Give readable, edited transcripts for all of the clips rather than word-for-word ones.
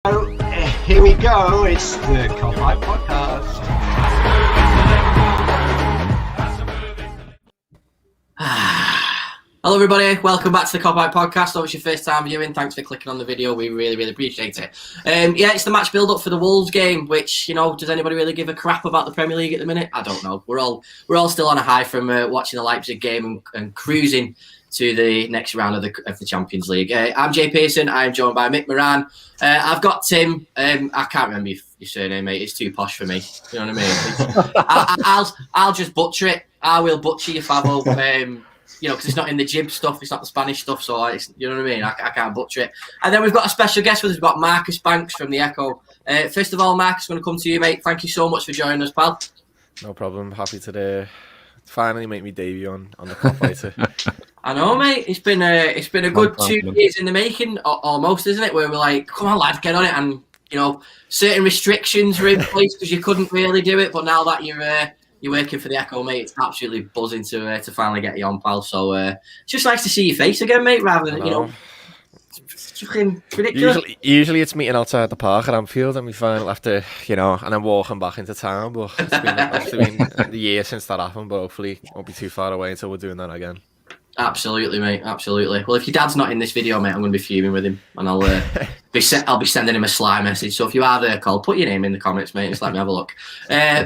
So, here we go. It's the Clobber Podcast. Hello everybody, welcome back to the Clobber Podcast. If it's your first time viewing, thanks for clicking on the video. We really appreciate it. It's the match build-up for the Wolves game, which, does anybody really give a crap about the Premier League at the minute? I don't know. We're all still on a high from watching the Leipzig game and cruising to the next round of the Champions League. I'm Jay Pearson. I'm joined by Mick Moran. I've got Tim. I can't remember your surname, mate. It's too posh for me. You know what I mean? I'll just butcher it. I will butcher your Favo. Because it's not in the jib stuff, it's not the Spanish stuff, so you know what I mean? I can't butcher it. And then we've got a special guest with us. We've got Marcus Banks from the Echo. First of all, Marcus, I'm going to come to you, mate. Thank you so much for joining us, pal. No problem. Happy to finally make me debut on the Cup later. I know, mate. It's been a good 2 years in the making, almost, isn't it? Where we're like, come on, lad, get on it. And, certain restrictions were in place because you couldn't really do it. But now that you're working for the Echo, mate, it's absolutely buzzing to finally get you on, pal. So it's just nice to see your face again, mate, rather than, it's fucking ridiculous. Usually it's meeting outside the park at Anfield and we final after, and then walking back into town. But it's been a year since that happened, but hopefully it won't be too far away until we're doing that again. Absolutely, mate. Absolutely. Well, if your dad's not in this video, mate, I'm going to be fuming with him, and I'll be sending him a sly message. So if you are there, Cole, put your name in the comments, mate. Just let me have a look.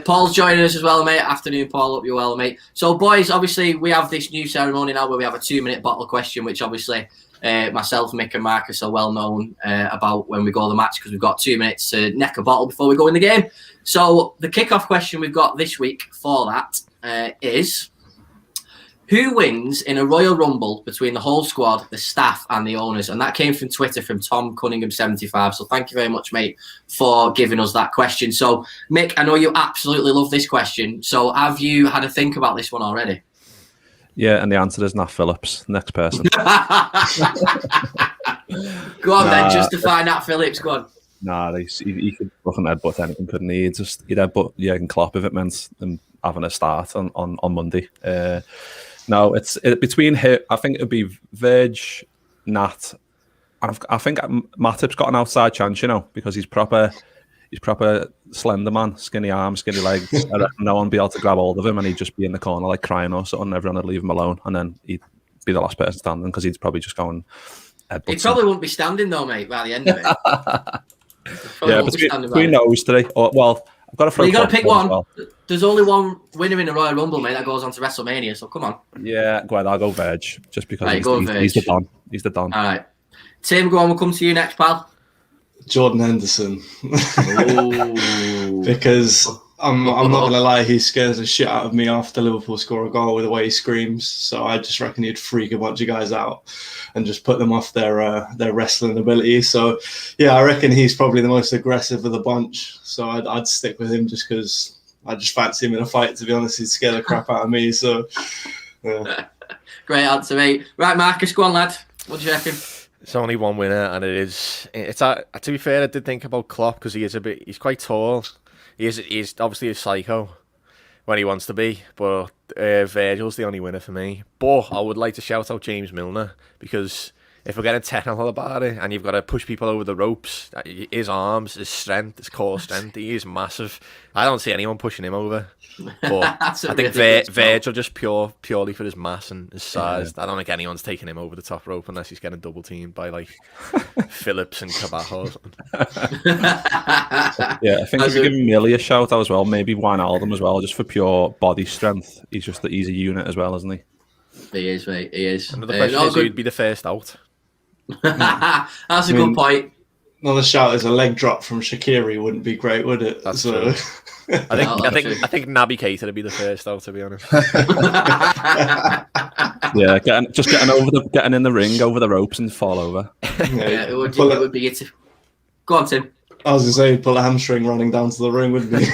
Paul's joining us as well, mate. Afternoon, Paul. Hope you're well, mate. So, boys, obviously we have this new ceremony now where we have a 2-minute bottle question, which obviously myself, Mick, and Marcus are well known about when we go the match because we've got 2 minutes to neck a bottle before we go in the game. So the kickoff question we've got this week for that is: who wins in a Royal Rumble between the whole squad, the staff, and the owners? And that came from Twitter from Tom Cunningham75. So thank you very much, mate, for giving us that question. So, Mick, I know you absolutely love this question. So have you had a think about this one already? Yeah, and the answer is Nat Phillips. Next person. Go on, then, justify Nat Phillips. Go on. Nah, he could fucking headbutt anything, couldn't he? He'd headbutt Jurgen Klopp if it meant them having a start on Monday. No, it's between him. I think it'd be Virg, Nat. I think Matip's got an outside chance, because he's proper slender man, skinny arms, skinny legs. I reckon no one would be able to grab hold of him, and he'd just be in the corner like crying or something. Everyone would leave him alone, and then he'd be the last person standing because he'd probably just go and headbutt. He probably wouldn't be standing though, mate, by the end of it. Yeah, between those three. I've got to throw. Well, you got to pick one. Well. There's only one winner in the Royal Rumble, mate, that goes on to WrestleMania. So come on. Yeah, go ahead. I'll go Virg just because he's the Don. He's the Don. All right, Tim, go on. We'll come to you next, pal. Jordan Henderson. Because I'm not going to lie, he scares the shit out of me after Liverpool score a goal with the way he screams. So I just reckon he'd freak a bunch of guys out and just put them off their wrestling ability. So, yeah, I reckon he's probably the most aggressive of the bunch. So I'd stick with him just because I just fancy him in a fight, to be honest. He'd scare the crap out of me. So, yeah. Great answer, mate. Right, Marcus, go on, lad. What do you reckon? It's only one winner, and it's to be fair, I did think about Klopp because he's quite tall. He's obviously a psycho when he wants to be, but Virgil's the only winner for me. But I would like to shout out James Milner, because if we're getting technical about it and you've got to push people over the ropes, his arms, his strength, his core strength, he is massive. I don't see anyone pushing him over. But I think Virgil just purely for his mass and his size. Yeah. I don't think anyone's taking him over the top rope unless he's getting double teamed by like Phillips and Cabajo or something. Yeah, I think if you give Millie a shout out as well, maybe Wijnaldum as well, just for pure body strength. He's a unit as well, isn't he? He is, mate. He is. Another question is who'd be the first out? That's a good point. Another shout is a leg drop from Shaqiri wouldn't be great, would it? That's true. I think Naby Keita would be the first out, to be honest. Yeah, getting in the ring over the ropes and fall over. Yeah, it would be it. Go on, Tim. I was going to say, pull a hamstring running down to the ring, wouldn't he?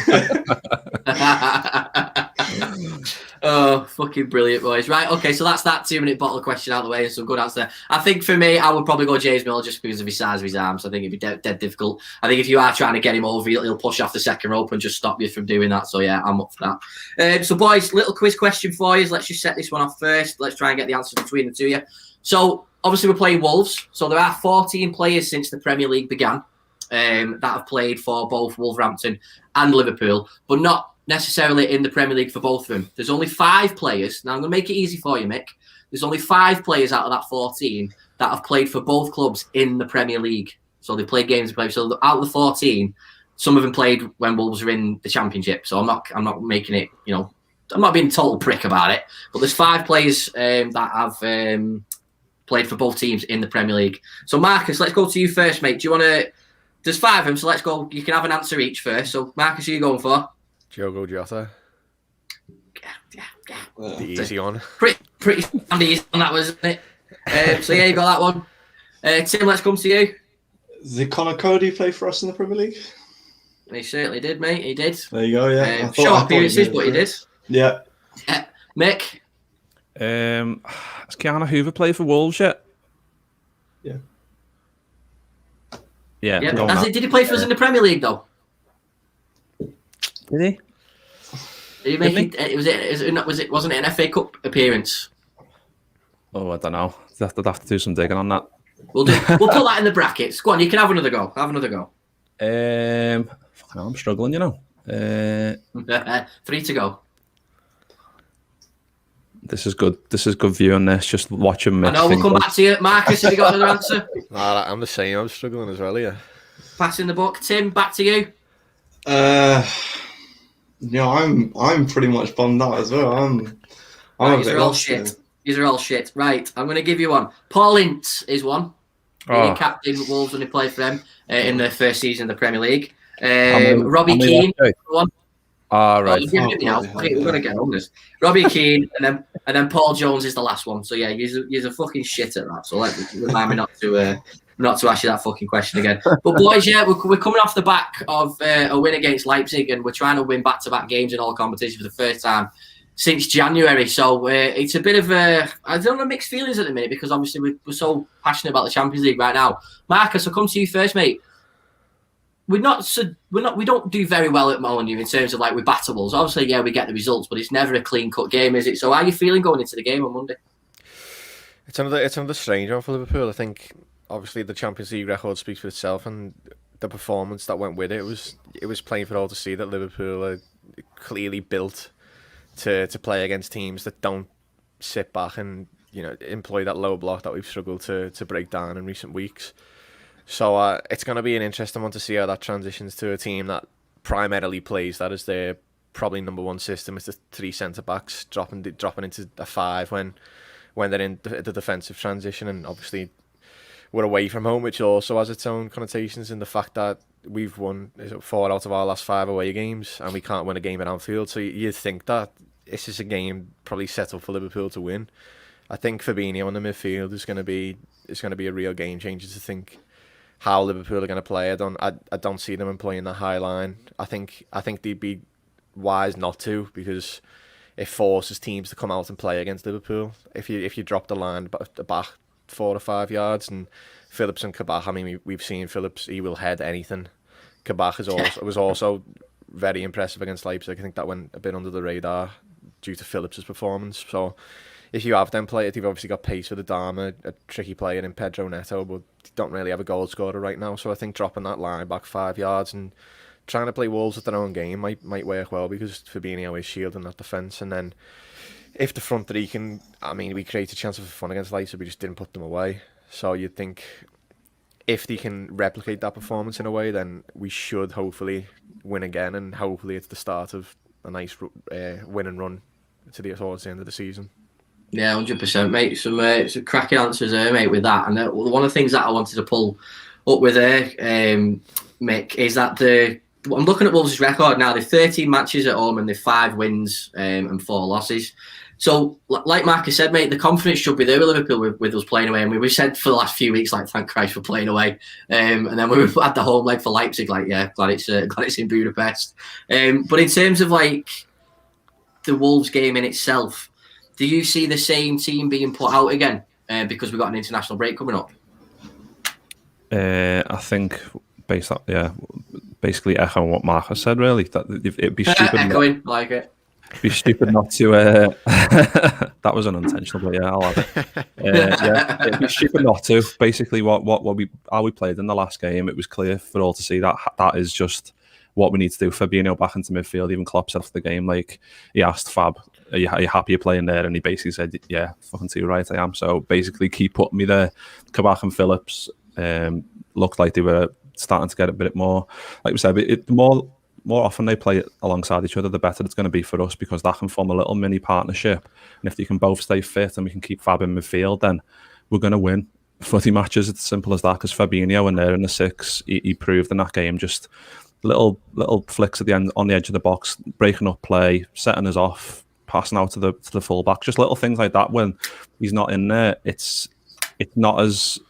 Oh, fucking brilliant, boys. Right, okay, so that's that 2-minute bottle question out of the way and some good answer. I think for me, I would probably go James Miller just because of his size of his arms. I think it'd be dead difficult. I think if you are trying to get him over, he'll push off the second rope and just stop you from doing that. So, yeah, I'm up for that. So, boys, little quiz question for you. Let's just set this one off first. Let's try and get the answer between the two of you. So, obviously, we're playing Wolves. So, there are 14 players since the Premier League began. that have played for both Wolverhampton and Liverpool, but not necessarily in the Premier League for both of them. There's only 5 players. Now, I'm going to make it easy for you, Mick. There's only 5 players out of that 14 that have played for both clubs in the Premier League. So they played games. So out of the 14, some of them played when Wolves were in the Championship. So I'm not making it, I'm not being a total prick about it. But there's 5 players that have played for both teams in the Premier League. So Marcus, let's go to you first, mate. Do you want to? There's 5 of them, so let's go. You can have an answer each first. So Marcus, who are you going for? Diogo Jota. Yeah. The easy one. Pretty easy on that, wasn't it? So yeah, you got that one. Tim, let's come to you. Did Connor Cody play for us in the Premier League? He certainly did, mate. He did. There you go. Yeah. Short appearances, but he did. Yeah. Mick. Has Keanu Hoover played for Wolves yet? Yeah. Yeah. Did he play for us in the Premier League though? Did he? Wasn't it an FA Cup appearance? Oh, I don't know. I'd have to do some digging on that. We'll put that in the brackets. Go on, you can have another go. I'm struggling, 3 to go. This is good. This is good view on this. Just watching Mick. I know, we'll come back to you. Marcus, have you got another answer? Nah, I'm the same. I'm struggling as well, yeah. Passing the buck. Tim, back to you. I'm pretty much bummed out as well. I'm a bit lost. These are all shit. Right, I'm going to give you one. Paul Ince is one. He captain Wolves when he played for them in the first season of the Premier League. Robbie Keane, one. Right. We're going to get on this. Robbie Keane, and then Paul Jones is the last one. So yeah, you're a fucking shit at that. So remind me not to ask you that fucking question again. But boys, yeah, we're coming off the back of a win against Leipzig, and we're trying to win back-to-back games in all competitions for the first time since January. So it's a bit of mixed feelings at the minute, because obviously we're so passionate about the Champions League right now. Marcus, I'll come to you first, mate. We don't do very well at Molyneux in terms of with battables. Obviously, yeah, we get the results, but it's never a clean-cut game, is it? So how are you feeling going into the game on Monday? It's another strange one for Liverpool. I think obviously the Champions League record speaks for itself, and the performance that went with it was plain for all to see that Liverpool are clearly built to play against teams that don't sit back and employ that low block that we've struggled to break down in recent weeks. So it's going to be an interesting one to see how that transitions to a team that primarily plays that as their probably number one system. It's the 3 centre backs dropping into a 5 when they're in the defensive transition, and obviously we're away from home, which also has its own connotations in the fact that we've won 4 out of our last 5 away games, and we can't win a game at Anfield. So you'd think that this is a game probably set up for Liverpool to win. I think Fabinho on the midfield is going to be a real game changer to think how Liverpool are going to play. I don't see them employing the high line. I think they'd be wise not to, because it forces teams to come out and play against Liverpool. If you drop the line back 4 or 5 yards, and Phillips and Kabak, I mean, we've seen Phillips, he will head anything. Kabak was also very impressive against Leipzig. I think that went a bit under the radar due to Phillips' performance. So if you have them play it, you've obviously got pace with Adama, a tricky player in Pedro Neto, but you don't really have a goal scorer right now. So I think dropping that line back 5 yards and trying to play Wolves at their own game might work well, because Fabinho is shielding that defence. And then if the front three can, we created a chance of fun against Leicester, we just didn't put them away. So you'd think if they can replicate that performance in a way, then we should hopefully win again, and hopefully it's the start of a nice win and run towards the end of the season. Yeah, 100%, mate. Some cracking answers there, mate, with that. And one of the things that I wanted to pull up with there, Mick, is that I'm looking at Wolves' record now. They've 13 matches at home, and they've 5 wins and 4 losses. So, like Marcus said, mate, the confidence should be there with Liverpool with us playing away. And we said for the last few weeks, thank Christ for playing away. And then we had the home leg for Leipzig, glad it's in Budapest. But in terms of the Wolves game in itself, do you see the same team being put out again because we've got an international break coming up? I think basically echoing what Marcus said, really, that it'd be stupid. Echoing, like it. Be stupid not to. That was unintentional, but yeah, I'll have it. Yeah, it'd be stupid not to. Basically, how we played in the last game, it was clear for all to see that that is just what we need to do. Fabinho back into midfield. Even Klopp said after the game, like, he asked Fab, are you happy you're playing there? And he basically said, yeah, fucking too right, I am. So basically, keep putting me there. Kabak and Phillips looked like they were starting to get a bit more. Like we said, the more often they play alongside each other, the better it's going to be for us, because that can form a little mini partnership. And if they can both stay fit and we can keep Fab in midfield, then we're going to win footy matches. It's as simple as that, because Fabinho, when they're in the six, he proved in that game, just little flicks at the end on the edge of the box, breaking up play, setting us off, passing out to the fullback, just little things like that. When he's not in there, it's not as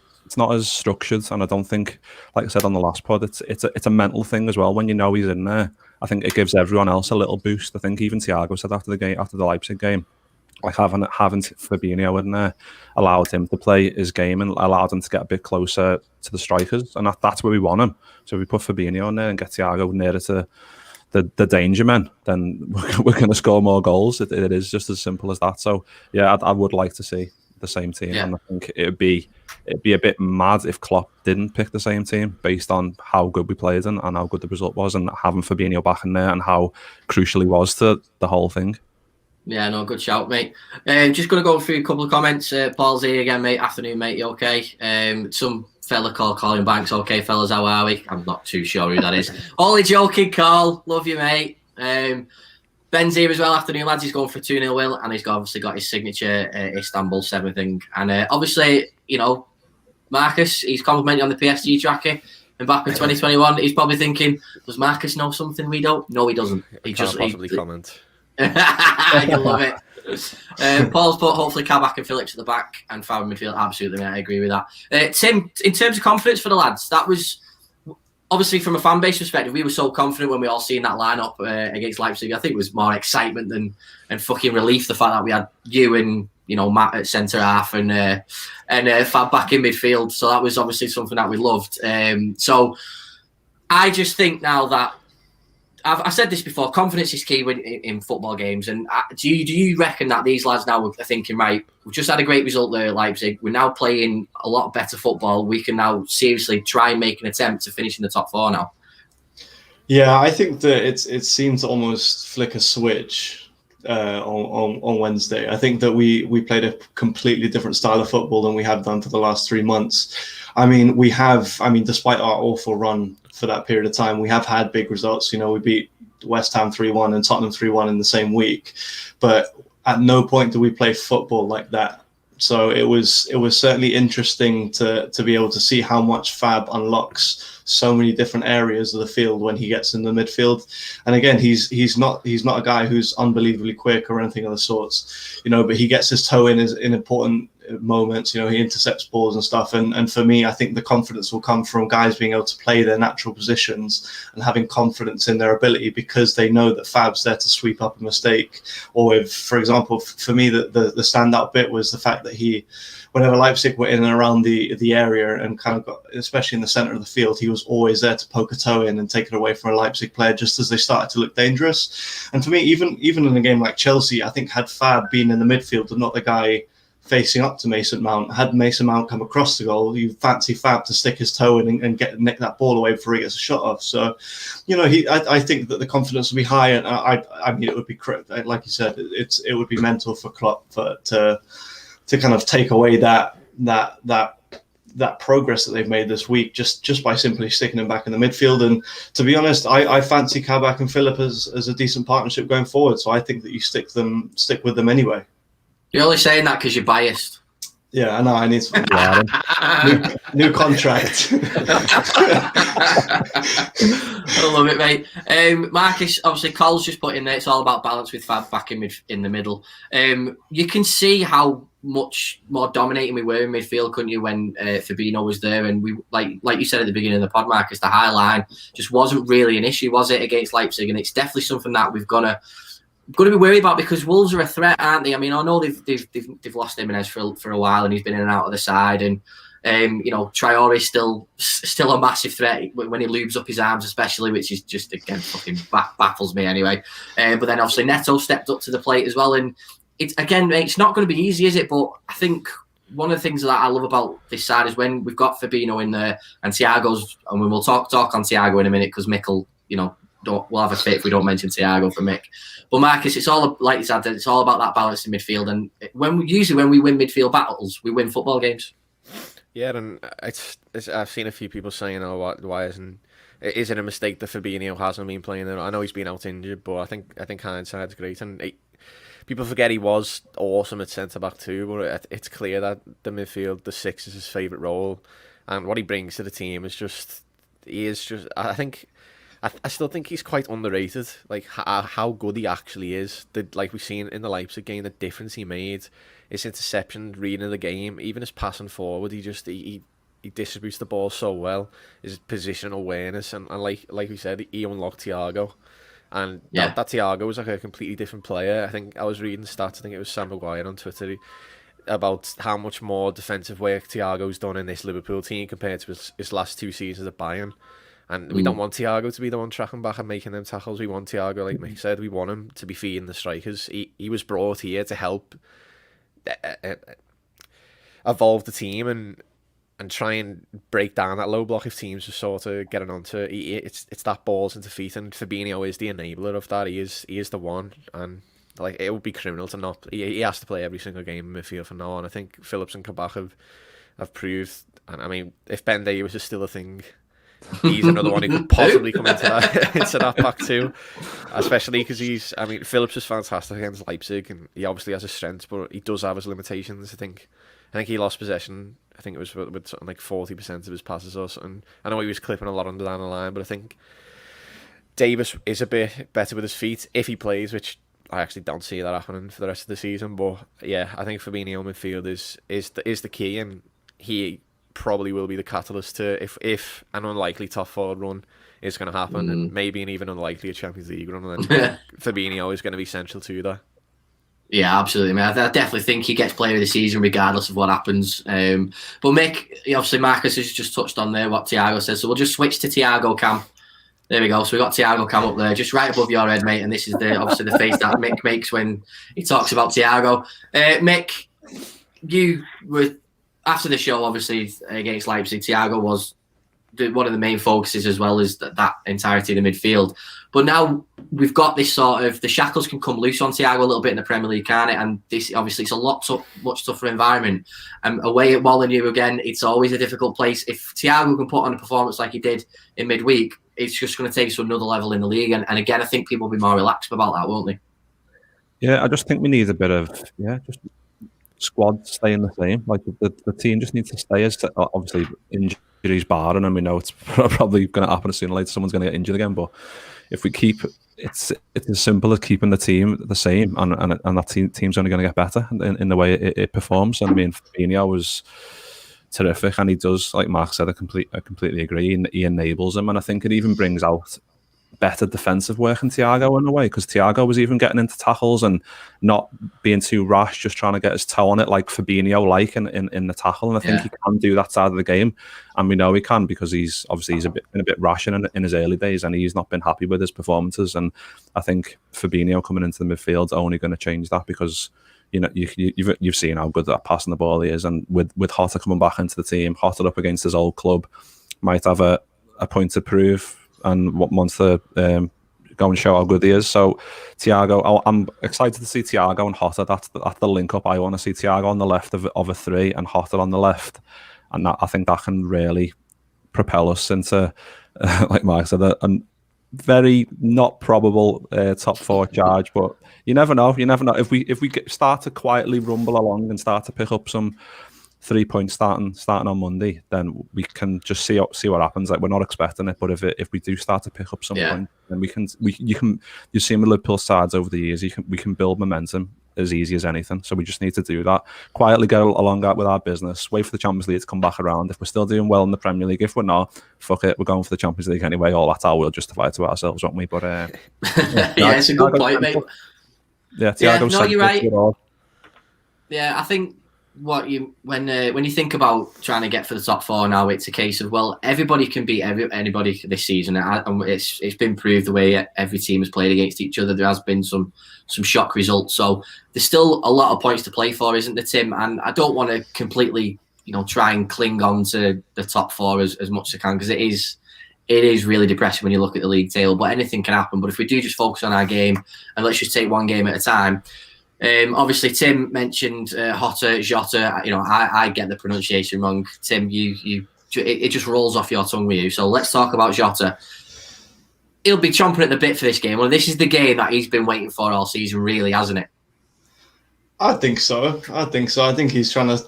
structured, and I don't think, like I said on the last pod, it's a mental thing as well. When you know he's in there, I think it gives everyone else a little boost. I think even Thiago said after the Leipzig game, like having Fabinho in there allowed him to play his game and allowed him to get a bit closer to the strikers, and that's where we want him. So if we put Fabinho in there and get Thiago nearer to the danger men, then we're going to score more goals. It is just as simple as that. So yeah, I would like to see the same team, and I think it'd be a bit mad if Klopp didn't pick the same team based on how good we played and how good the result was, and having Fabinho back in there and how crucial he was to the whole thing. Yeah, no, good shout, mate. Just going to go through a couple of comments. Paul's here again, mate. Afternoon, mate. You okay? Some fella called Colin Banks. Okay, fellas, how are we? I'm not too sure who that is. Only joking, Carl. Love you, mate. Ben's here as well. Afternoon, lads. He's going for 2-0 Will, and he's obviously got his signature Istanbul 7 thing. And obviously, Marcus, he's complimenting on the PSG tracker. Mbappe 2021. He's probably thinking, does Marcus know something we don't? No, he doesn't. He can't possibly comment. I can love it. Paul's put hopefully Kabak and Phillips at the back and Fab in midfield. Absolutely, mate. I agree with that. Tim, in terms of confidence for the lads, that was obviously from a fan base perspective. We were so confident when we all seen that lineup against Leipzig. I think it was more excitement and fucking relief, the fact that we had you and Matt at centre half and Fab back in midfield. So that was obviously something that we loved. So I just think now that I've said this before, confidence is key in football games. And do you reckon that these lads now are thinking, right, we've just had a great result there at Leipzig, we're now playing a lot better football, we can now seriously try and make an attempt to finish in the top 4 now? Yeah, I think that it seemed to almost flick a switch on Wednesday. I think that we played a completely different style of football than we have done for the last 3 months. Despite our awful run for that period of time, we have had big results. We beat West Ham 3-1 and Tottenham 3-1 in the same week, but at no point do we play football like that. So it was certainly interesting to be able to see how much Fab unlocks so many different areas of the field when he gets in the midfield. And again, he's not a guy who's unbelievably quick or anything of the sorts, but he gets his toe in important moments. He intercepts balls and stuff. And for me, I think the confidence will come from guys being able to play their natural positions and having confidence in their ability, because they know that Fab's there to sweep up a mistake. Or if, for example, for me, the standout bit was the fact that whenever Leipzig were in and around the area and kind of got, especially in the center of the field, he was always there to poke a toe in and take it away from a Leipzig player just as they started to look dangerous. And for me, even in a game like Chelsea, I think had Fab been in the midfield and not the guy facing up to Mason Mount, had Mason Mount come across the goal, you fancy Fab to stick his toe in and nick that ball away before he gets a shot off. So, I think that the confidence will be high, and it would be, like you said, it would be mental for Klopp to kind of take away that progress that they've made this week just by simply sticking them back in the midfield. And to be honest, I fancy Kabak and Phillip as a decent partnership going forward. So I think that you stick with them anyway. You're only saying that because you're biased. Yeah, I know. I need some new contract. I love it, mate. Marcus, obviously, Cole's just put in there. It's all about balance with Fab back in the middle. You can see how much more dominating we were in midfield, couldn't you, when Fabinho was there? And we, like you said at the beginning of the pod, Marcus, the high line just wasn't really an issue, was it, against Leipzig? And it's definitely something that we've got to be worried about, because Wolves are a threat, aren't they? I mean, I know they've lost Jimenez for a while, and he's been in and out of the side, and Traore still a massive threat when he lubes up his arms, especially, which is just again fucking baffles me anyway. But then obviously Neto stepped up to the plate as well, and it's not going to be easy, is it? But I think one of the things that I love about this side is when we've got Fabinho in there and Thiago's, and we'll talk on Thiago in a minute because Mick will, we'll have a fit if we don't mention Thiago for Mick. But Marcus, it's all like you said, it's all about that balance in midfield, and when we win midfield battles, we win football games. Yeah, and I've seen a few people saying, why isn't it a mistake that Fabinho hasn't been playing there? I know he's been out injured, but I think hindsight's great, and people forget he was awesome at centre back too. But it's clear that the midfield, the 6 is his favourite role, and what he brings to the team is just I still think he's quite underrated. Like how good he actually is. Like we've seen in the Leipzig game, the difference he made, his interception, reading of the game, even his passing forward. He distributes the ball so well. His positional awareness, and like we said, he unlocked Thiago. And that Thiago was like a completely different player. I think I was reading stats. I think it was Sam Maguire on Twitter about how much more defensive work Thiago's done in this Liverpool team compared to his last 2 seasons at Bayern. And we don't want Thiago to be the one tracking back and making them tackles. We want Thiago, like Mick said, we want him to be feeding the strikers. He was brought here to help evolve the team and try and break down that low block if teams are sort of getting onto it. It's that balls into feet, and Fabinho is the enabler of that. He is the one, and like it would be criminal to not. He has to play every single game in midfield from now on. I think Phillips and Kabak have proved, and I mean, if Ben Davies is still a thing, he's another one who could possibly come into that back too, especially because Phillips is fantastic against Leipzig, and he obviously has his strengths, but he does have his limitations. I think he lost possession. I think it was with something like 40% of his passes or something. I know he was clipping a lot under down the line, but I think Davis is a bit better with his feet if he plays, which I actually don't see that happening for the rest of the season. But yeah, I think Fabinho midfield is the key, and he probably will be the catalyst to if an unlikely top 4 run is going to happen, and maybe an even unlikely Champions League run, then Fabinho is going to be central to that. Yeah, absolutely, man. I definitely think he gets player of the season regardless of what happens. But Mick, obviously Marcus has just touched on there what Thiago says, so we'll just switch to Thiago Cam. There we go. So we got Thiago Cam up there, just right above your head, mate. And this is obviously the face that Mick makes when he talks about Thiago. Mick, you were after the show, obviously against Leipzig. Thiago was one of the main focuses as well as that entirety of the midfield. But now we've got this sort of, the shackles can come loose on Thiago a little bit in the Premier League, can't it? And this obviously it's a much tougher environment. Away at Molineux again, it's always a difficult place. If Thiago can put on a performance like he did in midweek, it's just going to take us to another level in the league. And again, I think people will be more relaxed about that, won't they? Yeah, I just think we need a bit of just squad staying the same. Like the team just needs to stay as obviously injuries barring, and we know it's probably going to happen sooner or later. Someone's going to get injured again, but if we keep it's as simple as keeping the team the same, and that team's only going to get better in the way it performs. And I mean, Fabinho was terrific, and he does, like Mark said, I completely agree. He enables him, and I think it even brings out better defensive work in Thiago in a way, because Thiago was even getting into tackles and not being too rash, just trying to get his toe on it like Fabinho in the tackle. And I think he can do that side of the game, and we know he can because he's been a bit rash in his early days, and he's not been happy with his performances. And I think Fabinho coming into the midfield is only going to change that, because you've seen how good that passing the ball he is, and with Jota coming back into the team, Jota up against his old club, might have a point to prove and wants to go and show how good he is. So Thiago, I'm excited to see Thiago and Jota. That's the link up. I want to see Thiago on the left of a 3 and Jota on the left, and I think that can really propel us into, like Mark said, a very not probable top 4 charge. But you never know. If we start to quietly rumble along and start to pick up some 3 points starting on Monday, then we can just see what happens. Like, we're not expecting it, but if we do start to pick up some points, then you've seen with Liverpool sides over the years, we can build momentum as easy as anything. So we just need to do that quietly, go along with our business, wait for the Champions League to come back around. If we're still doing well in the Premier League, if we're not, fuck it, we're going for the Champions League anyway. All that's how we'll justify it to ourselves, won't we? But it's a good point, mate. Yeah, Thiago, no, you're right. Yeah, I think what you when you think about trying to get for the top four now, it's a case of, well, everybody can beat anybody this season. And it's been proved the way every team has played against each other. There has been some shock results, so there's still a lot of points to play for, isn't there, Tim? And I don't want to completely, try and cling on to the top four as much as I can, because it is really depressing when you look at the league table. But anything can happen. But if we do just focus on our game and let's just take one game at a time. Obviously, Tim mentioned Jota. I get the pronunciation wrong. Tim, it just rolls off your tongue with you. So let's talk about Jota. He'll be chomping at the bit for this game. Well, this is the game that he's been waiting for all season, really, hasn't it? I think so. I think he's trying to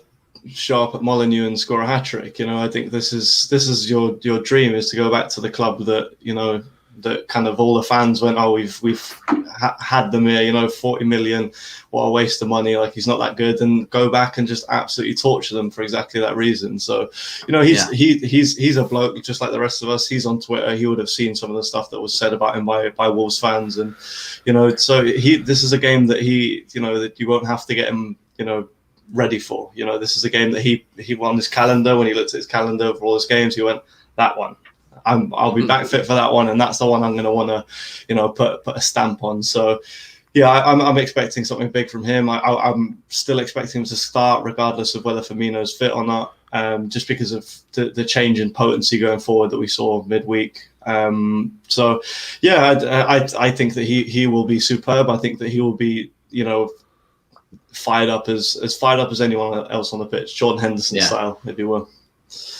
show up at Molineux and score a hat-trick. I think this is your dream, is to go back to the club that, that kind of all the fans went, oh, we've had them here, 40 million, what a waste of money, like he's not that good, and go back and just absolutely torture them for exactly that reason. So, he's a bloke just like the rest of us. He's on Twitter. He would have seen some of the stuff that was said about him by Wolves fans, and so this is a game that that you won't have to get him, ready for. This is a game that he on his calendar, when he looked at his calendar for all his games, he went, that one. I'll be back fit for that one, and that's the one I'm going to want to, put a stamp on. So, yeah, I'm expecting something big from him. I'm still expecting him to start, regardless of whether Firmino's fit or not, just because of the change in potency going forward that we saw midweek. So, yeah, I think that he will be superb. I think that he will be, fired up as anyone else on the pitch, Jordan Henderson style, if you will.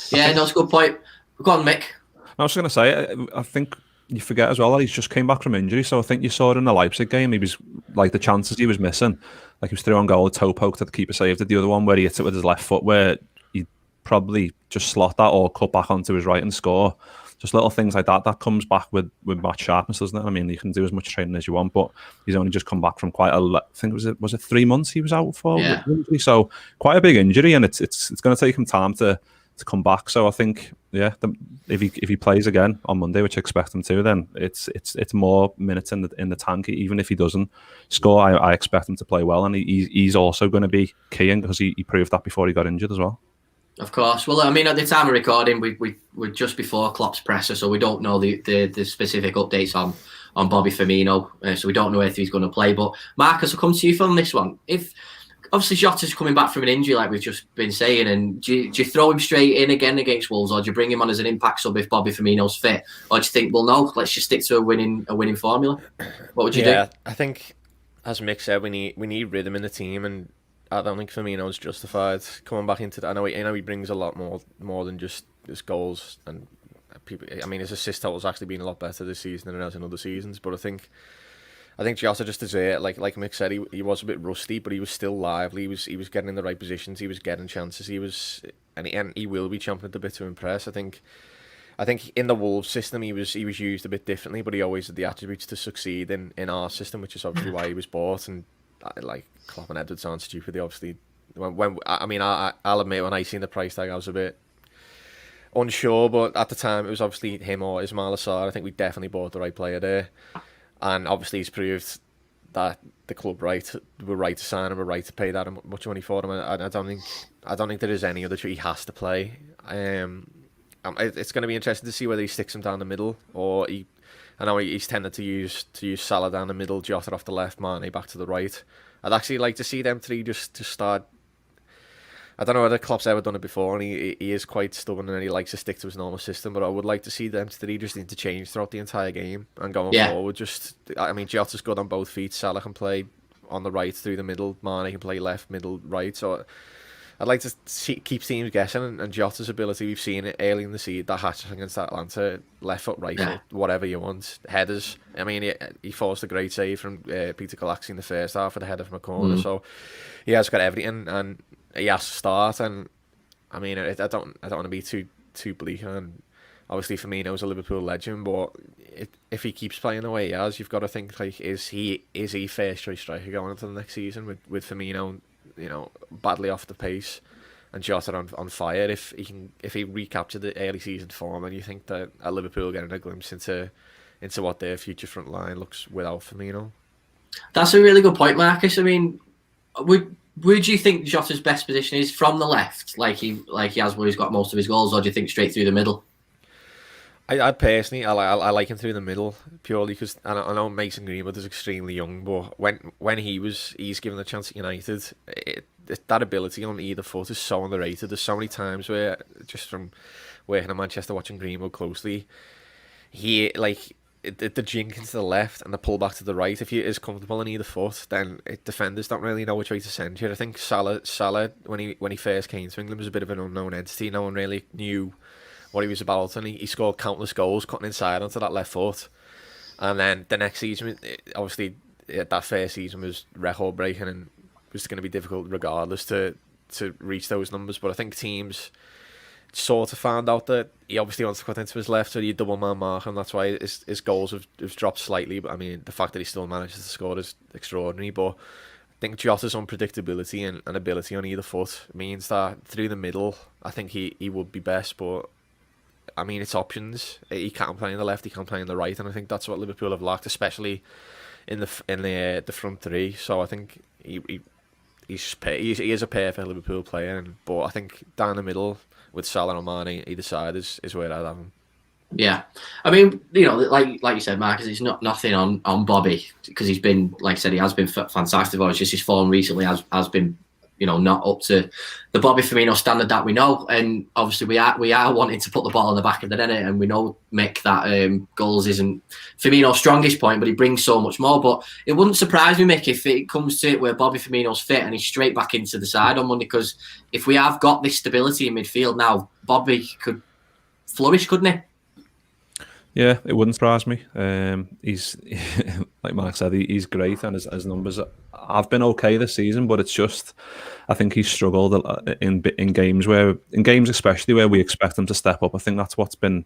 Yeah, that's a good point. Go on, Mick. I was going to say, I think you forget as well that he's just came back from injury. So I think you saw it in the Leipzig game. He was like, the chances he was missing, like he was through on goal, a toe poke that the keeper saved. The other one where he hit it with his left foot, where he probably just slot that or cut back onto his right and score. Just little things like that comes back with match sharpness, doesn't it? I mean, you can do as much training as you want, but he's only just come back from quite I think was it 3 months he was out for? Yeah. Injury? So quite a big injury, and it's going to take him time to come back. So I think, if he plays again on Monday, which I expect him to, then it's more minutes in the tank. Even if he doesn't score, I expect him to play well, and he's also going to be keying, because he proved that before he got injured as well. Of course. Well, I mean, at the time of recording, we're just before Klopp's presser, so we don't know the specific updates on Bobby Firmino, so we don't know if he's going to play. But Marcus, I'll come to you from this one. If obviously Jota's coming back from an injury, like we've just been saying, and do you throw him straight in again against Wolves, or do you bring him on as an impact sub if Bobby Firmino's fit, or do you think, well, no, let's just stick to a winning formula? What would you do? I think, as Mick said, we need rhythm in the team, and I don't think Firmino's justified coming back into that. I know he brings a lot more than just his goals and people. I mean, his assist total's actually been a lot better this season than it has in other seasons. But I think Jota just deserved, like Mick said, he was a bit rusty, but he was still lively. He was getting in the right positions. He was getting chances. And he will be chomping at the bit to impress. I think in the Wolves system he was used a bit differently, but he always had the attributes to succeed in our system, which is obviously why he was bought. And like Klopp and Edwards aren't stupid. They obviously, I'll admit, when I seen the price tag, I was a bit unsure, but at the time it was obviously him or Ismail Assar. I think we definitely bought the right player there, and obviously he's proved that the club were right to sign him, were right to pay that much money for him. I don't think there is any other choice. He has to play. It's going to be interesting to see whether he sticks him down the middle, or I know he's tended to use Salah down the middle, Jota off the left, Mane back to the right. I'd actually like to see them three just to start. I don't know whether Klopp's ever done it before, and he is quite stubborn and he likes to stick to his normal system, but I would like to see them three just interchange throughout the entire game and going forward. Jota's good on both feet. Salah can play on the right through the middle. Mane can play left, middle, right. So I'd like to keep teams guessing, and Jota's ability, we've seen it early in the season, that hatch against Atlanta, left foot, right foot, whatever you want, headers. I mean, he forced a great save from Peter Galaxy in the first half with a header from a corner, so he has got everything, and he has to start. And I mean, I don't want to be too bleak, and obviously Firmino's a Liverpool legend, but if he keeps playing the way he has, you've got to think, like, is he first choice striker going into the next season with Firmino, badly off the pace, and Jota on fire? If he recaptured the early season form, and you think that a Liverpool getting a glimpse into what their future front line looks without Firmino. That's a really good point, Marcus. I mean, Where do you think Jota's best position is? From the left, like he has where he's got most of his goals, or do you think straight through the middle? I personally, I like him through the middle purely because I know Mason Greenwood is extremely young, but when he's given the chance at United, that ability on either foot is so underrated. There's so many times where, just from working in Manchester, watching Greenwood closely, he the jink into the left and the pull back to the right. If he is comfortable on either foot, then defenders don't really know which way to send you. I think Salah when he first came to England was a bit of an unknown entity. No one really knew what he was about, and he scored countless goals cutting inside onto that left foot. And then the next season, obviously, that first season was record breaking and was going to be difficult regardless to reach those numbers. But I think teams sort of found out that he obviously wants to cut into his left, so he double man mark, and that's why his goals have dropped slightly. But I mean, the fact that he still manages to score is extraordinary. But I think Jota's unpredictability and ability on either foot means that through the middle, I think he would be best. But I mean, it's options. He can't play on the left, he can't play on the right, and I think that's what Liverpool have lacked, especially in the front three. So I think he is a perfect Liverpool player, but I think down the middle with Salah and Mane either side is where I'd have him. Yeah, I mean, like you said, Marcus, it's nothing on Bobby because he's been, like I said, he has been fantastic. Or it's just his form recently has been, not up to the Bobby Firmino standard that we know. And obviously we are wanting to put the ball in the back of the net, and we know, Mick, that goals isn't Firmino's strongest point, but he brings so much more. But it wouldn't surprise me, Mick, if it comes to it where Bobby Firmino's fit and he's straight back into the side on Monday, because if we have got this stability in midfield now, Bobby could flourish, couldn't he? Yeah, it wouldn't surprise me. He's like Mark said, he's great, and his numbers have been okay this season. But it's just, I think he's struggled in games especially where we expect him to step up. I think that's what's been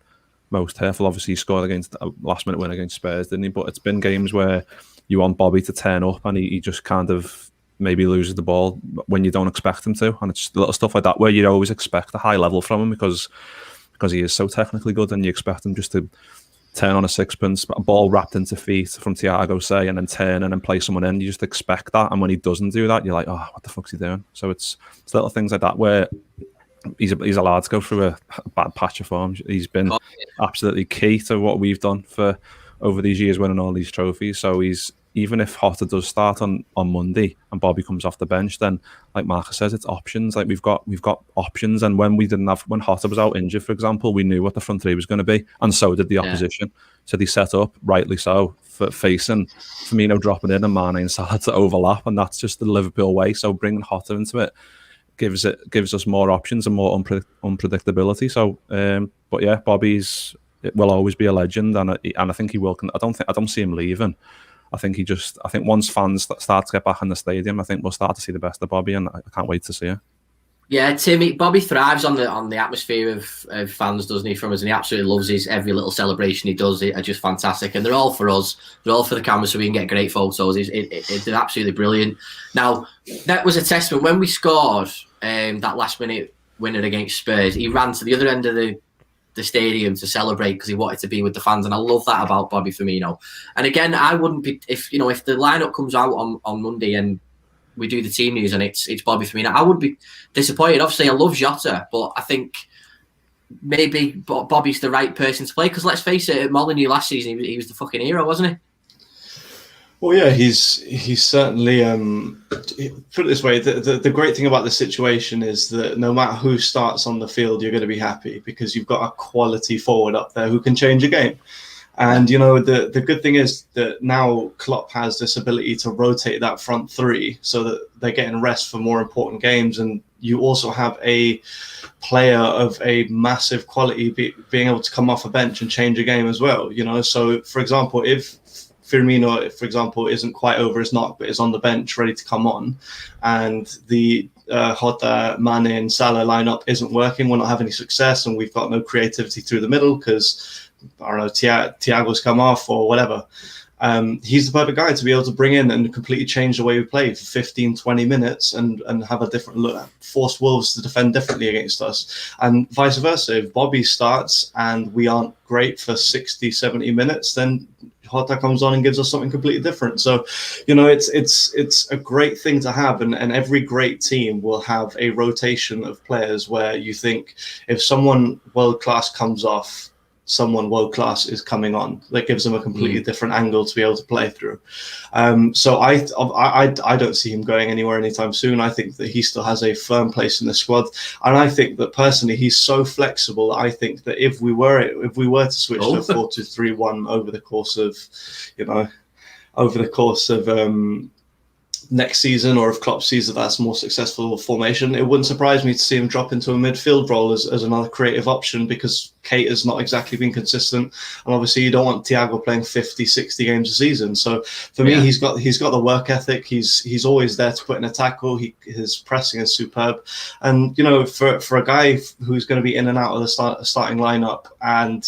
most hurtful. Obviously, he scored against a last-minute win against Spurs, didn't he? But it's been games where you want Bobby to turn up, and he just kind of maybe loses the ball when you don't expect him to. And it's little stuff like that where you always expect a high level from him because he is so technically good, and you expect him just to turn on a sixpence, a ball wrapped into feet from Thiago, say, and then turn and then play someone in. You just expect that, and when he doesn't do that, you're like, oh, what the fuck's he doing? So it's little things like that where he's allowed to go through a bad patch of form. He's been absolutely key to what we've done for over these years, winning all these trophies. So even if Jota does start on Monday and Bobby comes off the bench, then like Marcus says, it's options. Like we've got options, and when Jota was out injured, for example, we knew what the front three was going to be, and so did the opposition. So they set up, rightly so, for facing Firmino dropping in and Mane and Salah to overlap, and that's just the Liverpool way. So bringing Jota into it gives us more options and more unpredictability. So, but yeah, Bobby's will always be a legend, and I think he will. I don't see him leaving. I think once fans start to get back in the stadium, I think we'll start to see the best of Bobby, and I can't wait to see it. Yeah, Timmy, Bobby thrives on the atmosphere of fans, doesn't he, from us, and he absolutely loves his every little celebration he does. Are just fantastic, and they're all for us. They're all for the camera, so we can get great photos. They're absolutely brilliant. Now, that was a testament when we scored that last minute winner against Spurs. He ran to the other end of the stadium to celebrate because he wanted to be with the fans, and I love that about Bobby Firmino. And again, I wouldn't be if the lineup comes out on Monday and we do the team news and it's Bobby Firmino, I would be disappointed. Obviously, I love Jota, but I think maybe Bobby's the right person to play, because let's face it, at Molineux last season he was the fucking hero, wasn't he? Well, yeah, he's certainly. Put it this way: the great thing about the situation is that no matter who starts on the field, you're going to be happy because you've got a quality forward up there who can change a game. And the good thing is that now Klopp has this ability to rotate that front three so that they're getting rest for more important games, and you also have a player of a massive quality being able to come off a bench and change a game as well. So for example, if Firmino, for example, isn't quite over his knock, but is on the bench ready to come on, and the Jota, Mane and Salah lineup isn't working, we're not having any success, and we've got no creativity through the middle because, I don't know, Thiago's come off or whatever, He's the perfect guy to be able to bring in and completely change the way we play for 15, 20 minutes and have a different look, force Wolves to defend differently against us. And vice versa. If Bobby starts and we aren't great for 60, 70 minutes, then Jota comes on and gives us something completely different. So, it's a great thing to have. And every great team will have a rotation of players where you think if someone world-class comes off, someone world class is coming on. That gives them a completely different angle to be able to play through. So I don't see him going anywhere anytime soon. I think that he still has a firm place in the squad, and I think that personally he's so flexible that I think that if we were to switch to a 4-2-3-1 over the course of next season, or if Klopp sees that that's a more successful formation, it wouldn't surprise me to see him drop into a midfield role as another creative option, because Kate has not exactly been consistent, and obviously you don't want Thiago playing 50, 60 games a season. So for me, he's got the work ethic. He's always there to put in a tackle. His pressing is superb, and for a guy who's going to be in and out of the starting lineup, and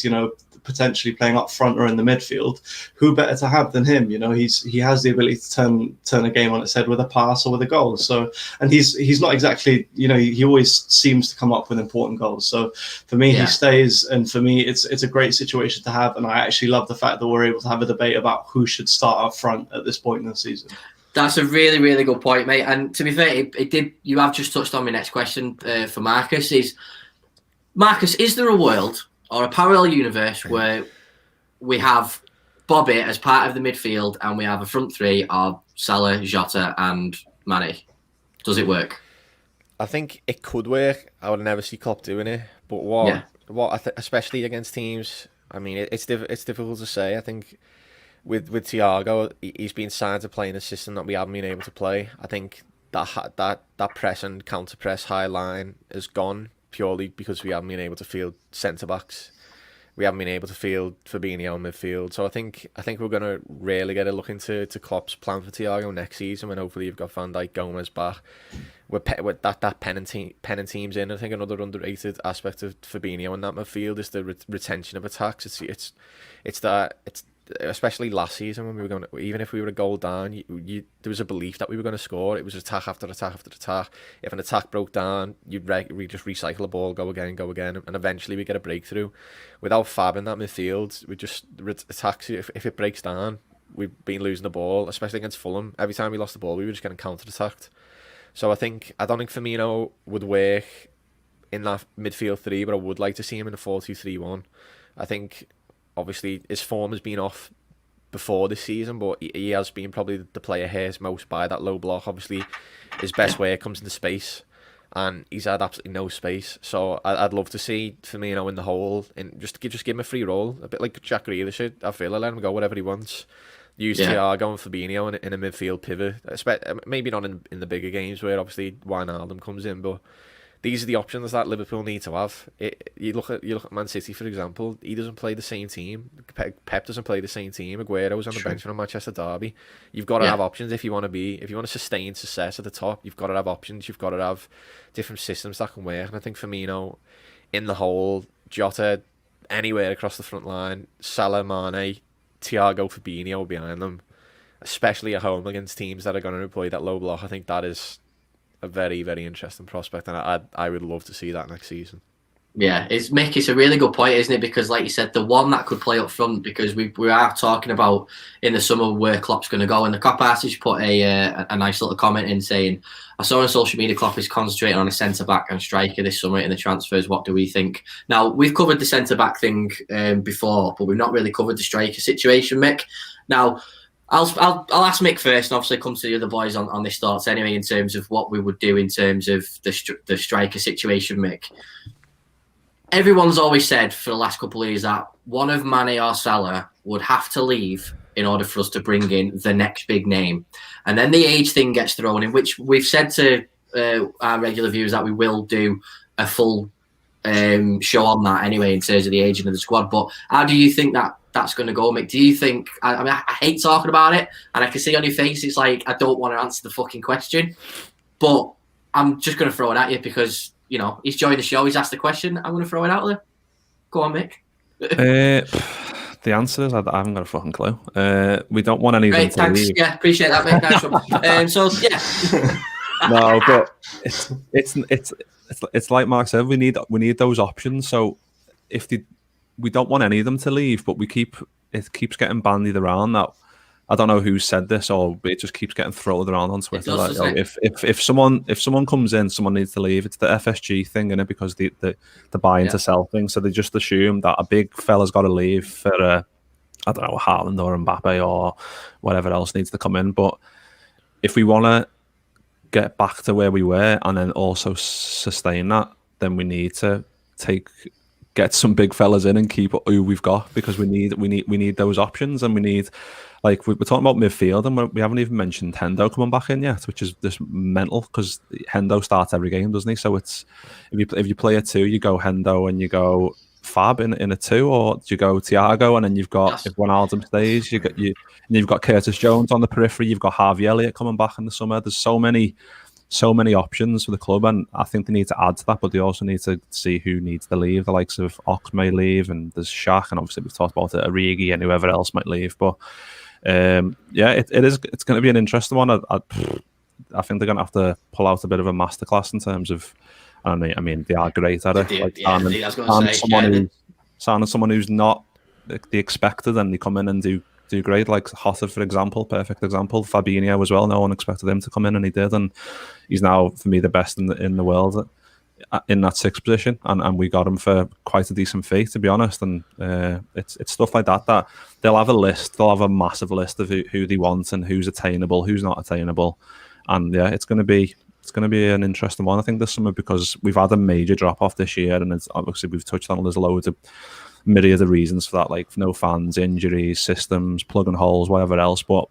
potentially playing up front or in the midfield, who better to have than him? He has the ability to turn a game on its head with a pass or with a goal. So, and he's not exactly, he always seems to come up with important goals. So for me, he stays, and for me, it's a great situation to have. And I actually love the fact that we're able to have a debate about who should start up front at this point in the season. That's a really, really good point, mate. And to be fair, you have just touched on my next question for Marcus. Marcus, is there a world or a parallel universe where we have Bobby as part of the midfield and we have a front three of Salah, Jota and Mane? Does it work? I think it could work. I would never see Klopp doing it. But especially against teams, I mean, it's difficult to say. I think with Thiago, he's been signed to play in a system that we haven't been able to play. I think that press and counter press high line is gone, purely because we haven't been able to field centre-backs. We haven't been able to field Fabinho in midfield. So I think we're going to really get a look into Klopp's plan for Thiago next season, when hopefully you've got Van Dijk, Gomez back. With that pen and teams in, I think another underrated aspect of Fabinho in that midfield is the retention of attacks. It's especially last season when we were going to, even if we were a goal down, there was a belief that we were going to score. It was attack after attack after attack. If an attack broke down, we just recycle the ball, go again, and eventually we get a breakthrough. Without Fab in that midfield, we just attacks. If it breaks down, we've been losing the ball, especially against Fulham. Every time we lost the ball, we were just getting counter-attacked. So I don't think Firmino would work in that midfield three, but I would like to see him in a 4-2-3-1. I think obviously his form has been off before this season, but he has been probably the player hurt most by that low block. Obviously his best work comes into space, and he's had absolutely no space. So I'd love to see Firmino in the hole, and just give him a free role, a bit like Jack Grealish. I feel let him go whatever he wants. Use Thiago and Fabinho in a midfield pivot. Maybe not in the bigger games where obviously Wijnaldum comes in, but these are the options that Liverpool need to have. You look at Man City, for example. He doesn't play the same team. Pep doesn't play the same team. Aguero's on the bench for a Manchester derby. You've got to have options if you want to sustain success at the top. You've got to have options. You've got to have different systems that can work. And I think Firmino in the hole, Jota anywhere across the front line, Salah, Mane, Thiago, Fabinho behind them, especially at home against teams that are going to employ that low block. I think that is a very, very interesting prospect, and I would love to see that next season. Yeah, Mick, it's a really good point, isn't it? Because like you said, the one that could play up front, because we are talking about in the summer where Klopp's going to go, and the Cop artist put a nice little comment in saying, I saw on social media Klopp is concentrating on a centre-back and striker this summer in the transfers. What do we think? Now, we've covered the centre-back thing before, but we've not really covered the striker situation, Mick. Now, I'll ask Mick first, and obviously come to the other boys on this thoughts anyway, in terms of what we would do in terms of the striker situation, Mick. Everyone's always said for the last couple of years that one of Mane or Salah would have to leave in order for us to bring in the next big name. And then the age thing gets thrown in, which we've said to our regular viewers that we will do a full show on that anyway in terms of the aging of the squad. But how do you think that's going to go, Mick? Do you think, I mean, I hate talking about it, and I can see on your face it's like I don't want to answer the fucking question, but I'm just going to throw it at you because, you know, he's joined the show, he's asked the question, I'm going to throw it out there. Go on, Mick. The answer is I haven't got a fucking clue. We don't want any of them Great, to thanks. leave. Yeah, appreciate that, mate. Nice one. So yeah, No, but it's like Mark said. We need those options. So if we don't want any of them to leave, but it keeps getting bandied around that. I don't know who said this, or it just keeps getting thrown around on Twitter. does, Like, if someone comes in, someone needs to leave. It's the FSG thing, innit? Because the buy into sell thing. So they just assume that a big fella's got to leave for I don't know, Haaland or Mbappe or whatever else needs to come in. But if we want to get back to where we were and then also sustain that, then we need to get some big fellas in and keep who we've got, because we need those options, and we need, like, we're talking about midfield, and we haven't even mentioned Hendo coming back in yet, which is just mental, because Hendo starts every game, doesn't he? So it's if you play a 2, you go Hendo and you go Fab in a 2, or do you go Thiago and then you've got, if Wijnaldum stays, you've got Curtis Jones on the periphery, you've got Harvey Elliott coming back in the summer. There's so many options for the club, and I think they need to add to that, but they also need to see who needs to leave. The likes of Ox may leave, and there's Shaq, and obviously we've talked about it, Origi, and whoever else might leave. But it's going to be an interesting one. I think they're going to have to pull out a bit of a masterclass in terms of, I mean they are great at it. Signing someone who's not the expected, and they come in and do great, like Hotter, for example, perfect example. Fabinho as well. No one expected him to come in, and he did, and he's now, for me, the best in the world in that 6th position, and we got him for quite a decent fee, to be honest. And it's stuff like that they'll have a list. They'll have a massive list of who they want and who's attainable, who's not attainable, and yeah, it's going to be an interesting one, I think, this summer, because we've had a major drop off this year, and it's obviously, we've touched on, there's loads of myriad of reasons for that, like no fans, injuries, systems, plugging holes, whatever else. But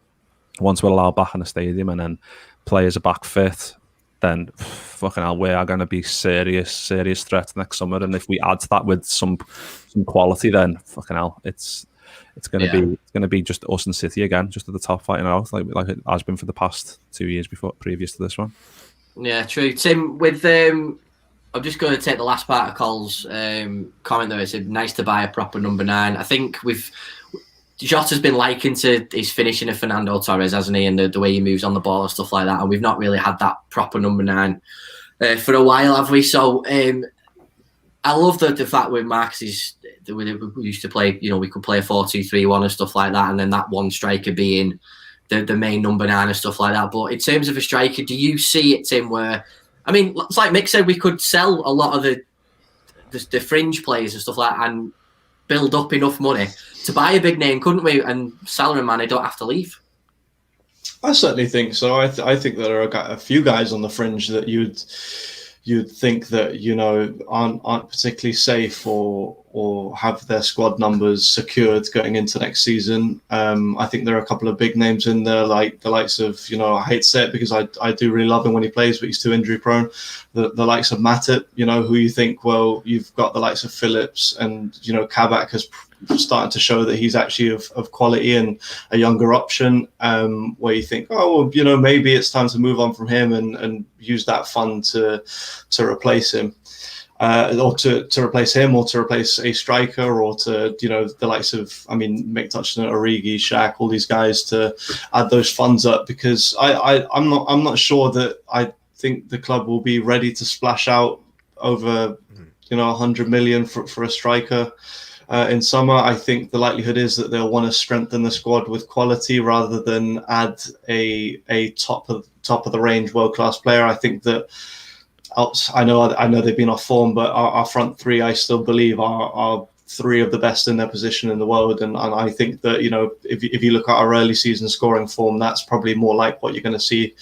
once we're allowed back in the stadium and then players are back fit, then fucking hell, we are going to be serious threat next summer. And if we add to that with some quality, then fucking hell, it's going to be just us and City again, just at the top, fighting out like it has been for the past 2 years previous to this one. Yeah, true. Tim, with I'm just going to take the last part of Cole's comment there. It said, nice to buy a proper number 9. I think Jota's been likened to his finishing of Fernando Torres, hasn't he? And the way he moves on the ball and stuff like that. And we've not really had that proper number 9 for a while, have we? So I love the fact with Marcus we used to play, we could play a 4-2-3-1 and stuff like that. And then that one striker being the main number 9 and stuff like that. But in terms of a striker, do you see it, Tim, where, I mean, it's like Mick said, we could sell a lot of the fringe players and stuff like that and build up enough money to buy a big name, couldn't we? And Salah and Mane don't have to leave. I certainly think so. I think there are a few guys on the fringe that you'd think that aren't particularly safe or have their squad numbers secured going into next season. I think there are a couple of big names in there, like the likes of, I hate to say it because I do really love him when he plays, but he's too injury prone. The likes of Matip, who you think, well, you've got the likes of Phillips, and Kabak has starting to show that he's actually of quality and a younger option, where you think, oh, well, maybe it's time to move on from him and use that fund to replace him. Or to replace him, or to replace a striker, or to the likes of, Mick touched on Origi, Shaq, all these guys, to add those funds up, because I'm not sure that I think the club will be ready to splash out over 100 million for a striker in summer. I think the likelihood is that they'll want to strengthen the squad with quality rather than add a top of the range world class player. I think that. I know they've been off form, but our front 3, I still believe, are 3 of the best in their position in the world. And I think that, if you look at our early season scoring form, that's probably more like what you're going to see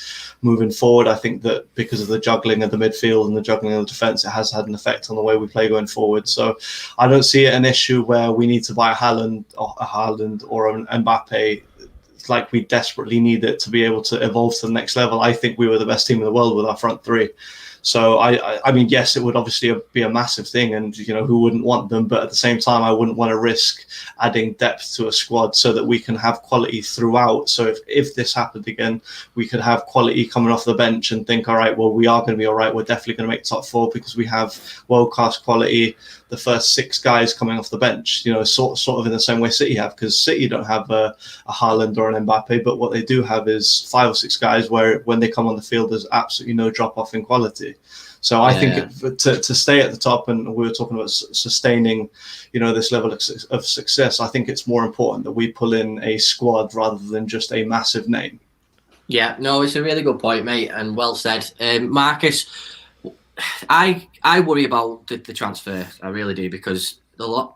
moving forward. I think that because of the juggling of the midfield and the juggling of the defence, it has had an effect on the way we play going forward. So I don't see it an issue where we need to buy a Haaland or an Mbappe, like we desperately need it to be able to evolve to the next level. I think we were the best team in the world with our front 3. So I mean, yes, it would obviously be a massive thing, and who wouldn't want them? But at the same time, I wouldn't want to risk adding depth to a squad so that we can have quality throughout. So if this happened again, we could have quality coming off the bench and think, all right, well, we are going to be all right. We're definitely going to make top 4 because we have world-class quality. The first 6 guys coming off the bench, sort of in the same way City have, because City don't have a Haaland or an Mbappe, but what they do have is 5 or 6 guys where when they come on the field, there's absolutely no drop off in quality. So I think to stay at the top, and we were talking about sustaining, this level of success, I think it's more important that we pull in a squad rather than just a massive name. Yeah, no, it's a really good point, mate, and well said. Marcus, I worry about the transfer. I really do, because the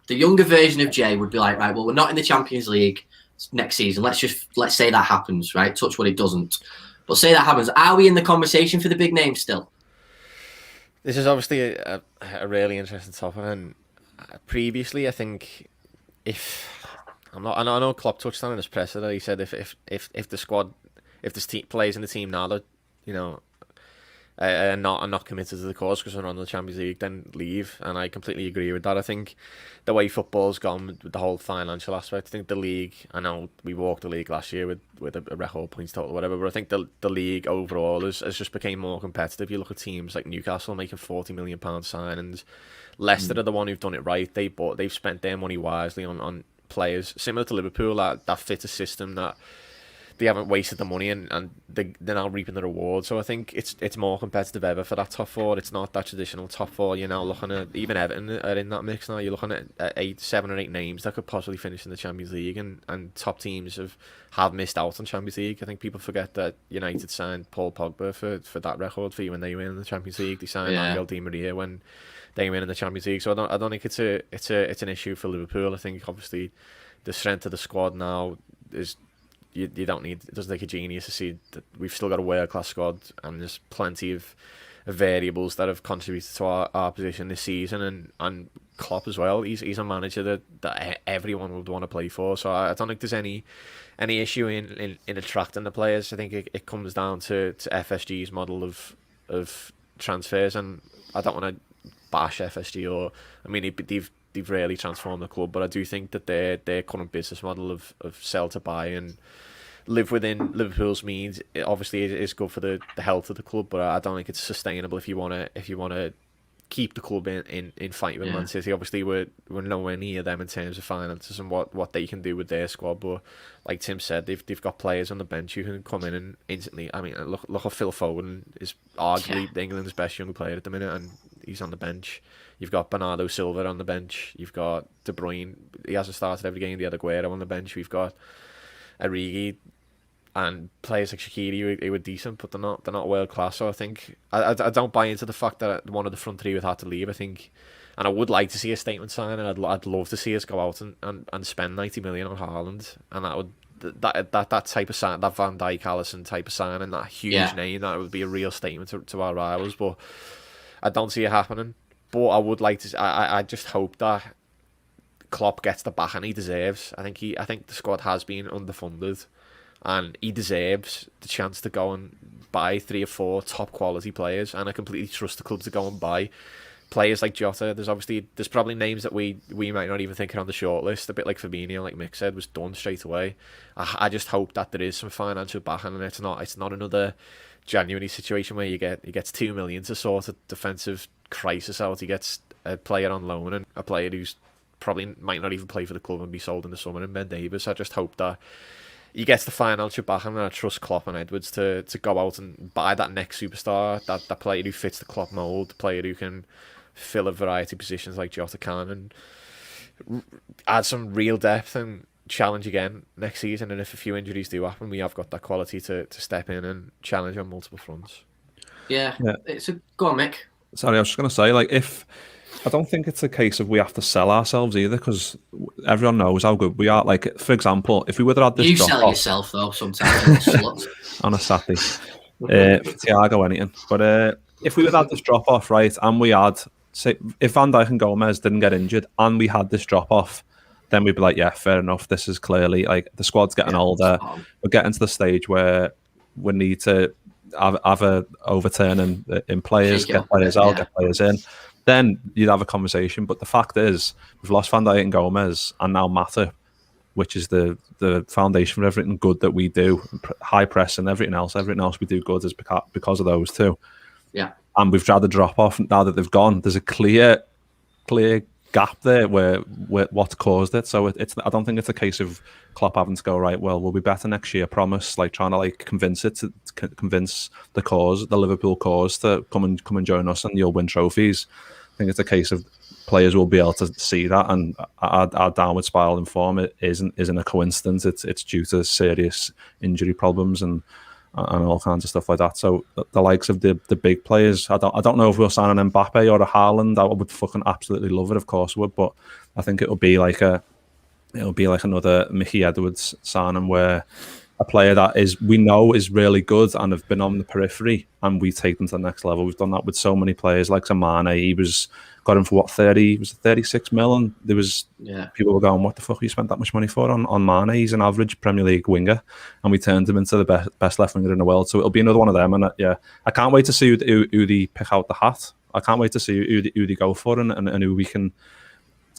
younger version of Jay would be like, right, well, we're not in the Champions League next season. Let's say that happens, right? Touch wood, it doesn't. But say that happens. Are we in the conversation for the big name still? This is obviously a really interesting topic, and previously I think I know Klopp touched on in his presser that he said if the squad, if this team plays in the team now that are not committed to the cause because we're on the Champions League, then leave. And I completely agree with that. I think the way football's gone with the whole financial aspect, I think the league, I know we walked the league last year with a record points total or whatever, but I think the league overall has just become more competitive. You look at teams like Newcastle making £40 million signings. Leicester are the one who've done it right. They've spent their money wisely on players similar to Liverpool that fit a system that they haven't wasted the money and they're now reaping the reward. So I think it's more competitive ever for that top 4. It's not that traditional top 4. You're now looking at, even Everton are in that mix now. You're looking at 7 or 8 names that could possibly finish in the Champions League, and top teams have missed out on Champions League. I think people forget that United signed Paul Pogba for that record for you when they win in the Champions League. They signed Angel Di Maria when they win in the Champions League. So I don't think it's an issue for Liverpool. I think obviously the strength of the squad now is. You don't need, it doesn't take a genius to see that we've still got a world-class squad, and there's plenty of variables that have contributed to our position this season, and Klopp as well. He's a manager that everyone would want to play for, so I don't think there's any issue in attracting the players. I think it comes down to FSG's model of transfers, and I don't want to bash FSG they've really transformed the club, but I do think that their current business model of sell to buy and live within Liverpool's means, it obviously is good for the health of the club, but I don't think it's sustainable if you want to keep the club in fight with Man City. Obviously we're nowhere near them in terms of finances and what they can do with their squad, but like Tim said, they've got players on the bench who can come in and instantly, I mean, look at Phil Foden, is arguably England's best young player at the minute, and he's on the bench. You've got Bernardo Silva on the bench. You've got De Bruyne. He hasn't started every game. The other Aguero on the bench. We've got Origi and players like Shaqiri who were decent, but they're not world class. So I think I don't buy into the fact that one of the front three would have to leave. I think, and I would like to see a statement sign, and I'd love to see us go out and spend 90 million on Haaland, and that would that type of sign, that Van Dijk, Alisson type of sign, and that huge name, that would be a real statement to our rivals. But I don't see it happening. But I would like to. I just hope that Klopp gets the backing he deserves. I think the squad has been underfunded, and he deserves the chance to go and buy 3 or 4 top quality players. And I completely trust the club to go and buy players like Jota. There's probably names that we might not even think are on the short list. A bit like Fabinho, like Mick said, was done straight away. I just hope that there is some financial backing, and it's not another January situation where he gets 2 million to sort a defensive crisis out. He gets a player on loan and a player who's probably might not even play for the club and be sold in the summer in Ben Davies. I just hope that he gets the financial backing, and I trust Klopp and Edwards to go out and buy that next superstar, that player who fits the Klopp mould, the player who can fill a variety of positions like Jota can, and add some real depth and challenge again next season. And if a few injuries do happen, we have got that quality to step in and challenge on multiple fronts. Yeah. Go on, Mick. Sorry, I was just going to say, I don't think it's a case of we have to sell ourselves either, because everyone knows how good we are. Like, for example, if we would have had this you drop sell off yourself though sometimes on a Saturday, Thiago anything. But if we would have had this drop off, right, and we had, say, if Van Dijk and Gomez didn't get injured and we had this drop off, then we'd be like, yeah, fair enough. This is clearly, like, the squad's getting older. We're getting to the stage where we need to have a overturning in players, Shake it get up, players out, yeah. get players in, then you'd have a conversation. But the fact is, we've lost Van Dijk and Gomez, and now Mata, which is the foundation for everything good that we do, high press and everything else we do good is because of those two. Yeah. And we've tried to drop off now that they've gone. There's a clear gap there where what's caused it. So it's I don't think it's a case of Klopp having to go, right, well, we'll be better next year, promise, like trying to like convince the cause, the Liverpool cause, to come and join us and you'll win trophies. I think it's a case of players will be able to see that, and our downward spiral in form isn't a coincidence. It's due to serious injury problems and all kinds of stuff like that. So the likes of the big players, I don't know if we'll sign an Mbappe or a Haaland. I would fucking absolutely love it, of course would, but I think it'll be like another Mickey Edwards signing, where a player that we know is really good and have been on the periphery, and we take them to the next level. We've done that with so many players, like Mane. He got him for what, 36 mil, and there was people were going, what the fuck you spent that much money for on Mane? He's an average Premier League winger, and we turned him into the best left winger in the world. So it'll be another one of them, and I can't wait to see who they pick out the hat. I can't wait to see who they go for and who we can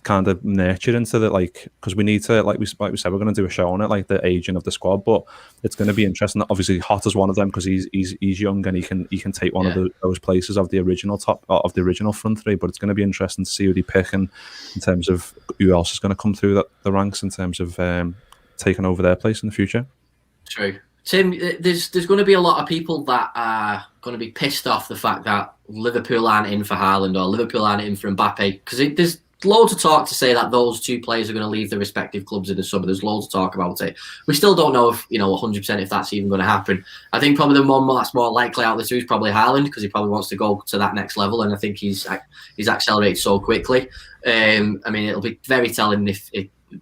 kind of nurture into the, like, because we need to, like we said, we're going to do a show on it, like the aging of the squad, but it's going to be interesting. Obviously Hot is one of them because he's young and he can take one of those places of the original front three, but it's going to be interesting to see who they pick and in terms of who else is going to come through the ranks in terms of taking over their place in the future. True. Tim, there's going to be a lot of people that are going to be pissed off the fact that Liverpool aren't in for Haaland or Liverpool aren't in for Mbappe, because there's loads of talk to say that those two players are going to leave their respective clubs in the summer. There's loads of talk about it. We still don't know if 100% if that's even going to happen. I think probably the one that's more likely out there too is probably Haaland, because he probably wants to go to that next level, and I think he's accelerated so quickly. I mean, it'll be very telling if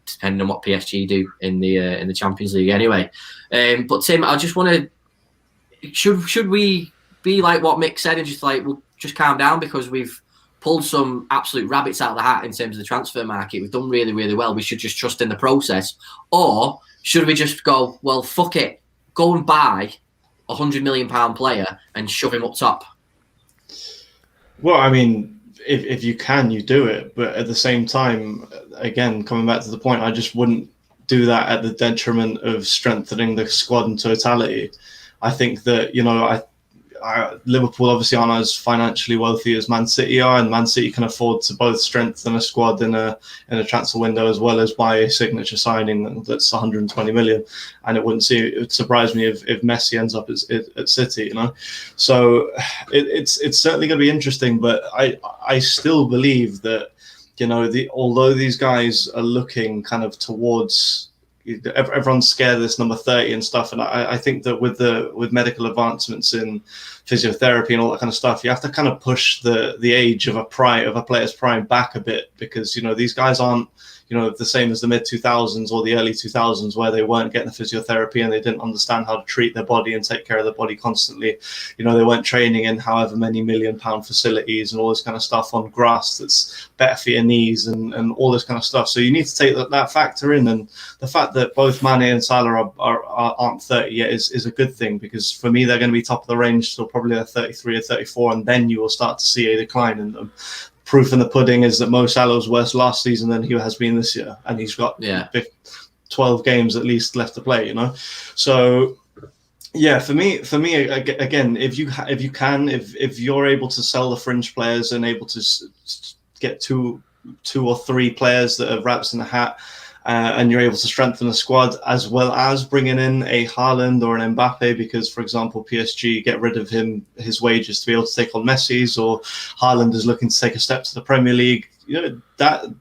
depending on what PSG do in the Champions League anyway. But Tim, I just want to should we be like what Mick said and just like we'll just calm down because we've pulled some absolute rabbits out of the hat in terms of the transfer market. We've done really, really well. We should just trust in the process. Or should we just go, well, fuck it, go and buy a £100 million player and shove him up top? Well, I mean, if you can, you do it. But at the same time, again, coming back to the point, I just wouldn't do that at the detriment of strengthening the squad in totality. I think that, Liverpool obviously aren't as financially wealthy as Man City are, and Man City can afford to both strengthen a squad in a transfer window as well as buy a signature signing that's 120 million. And it would surprise me if Messi ends up at City, So it's certainly going to be interesting, but I still believe that although these guys are looking kind of towards. Everyone's scared of this number 30 and stuff, and I think that with medical advancements in physiotherapy and all that kind of stuff, you have to kind of push the age of a player's prime back a bit, because these guys aren't the same as the mid 2000s or the early 2000s, where they weren't getting the physiotherapy and they didn't understand how to treat their body and take care of their body constantly. They weren't training in however many £1 million facilities and all this kind of stuff on grass that's better for your knees and all this kind of stuff. So you need to take that factor in, and the fact that both Mane and Salah aren't 30 yet is a good thing, because for me they're going to be top of the range till probably 33 or 34, and then you will start to see a decline in them. Proof in the pudding is that Mo Salah was worse last season than he has been this year, and he's got 12 games at least left to play. So yeah, for me again, if you're able to sell the fringe players and able to get two or three players that are rabbits in the hat, and you're able to strengthen the squad as well as bringing in a Haaland or an Mbappe, because, for example, PSG get rid of his wages to be able to take on Messi's, or Haaland is looking to take a step to the Premier League. That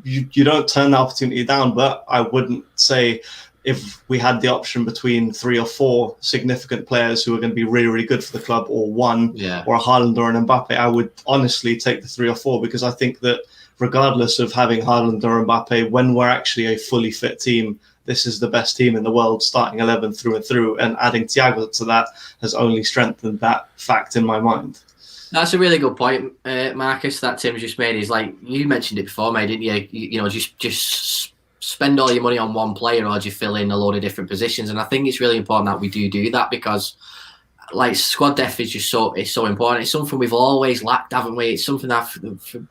you don't turn the opportunity down. But I wouldn't say, if we had the option between 3 or 4 significant players who are going to be really, really good for the club, or one, or a Haaland or an Mbappe, I would honestly take the 3 or 4, because I think that regardless of having Haaland or Mbappe, when we're actually a fully fit team, this is the best team in the world, starting 11 through and through, and adding Thiago to that has only strengthened that fact in my mind. That's a really good point, Marcus, that Tim's just made. Is like, you mentioned it before, mate, didn't you? Just spend all your money on one player, or do you fill in a load of different positions? And I think it's really important that we do that, because like squad depth is just so important. It's something we've always lacked, haven't we? It's something that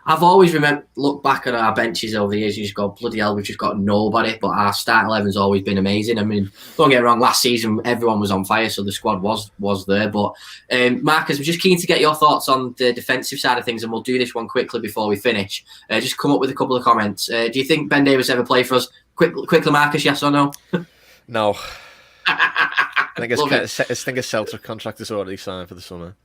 I've always looked back at our benches over the years and just go, bloody hell, we've just got nobody. But our start 11's always been amazing. I mean, don't get me wrong, last season everyone was on fire, so the squad was there. But Marcus, I'm just keen to get your thoughts on the defensive side of things, and we'll do this one quickly before we finish. Just come up with a couple of comments. Do you think Ben Davies ever played for us? Quickly, Marcus, yes or no? No. I think his Celtic contract is already signed for the summer.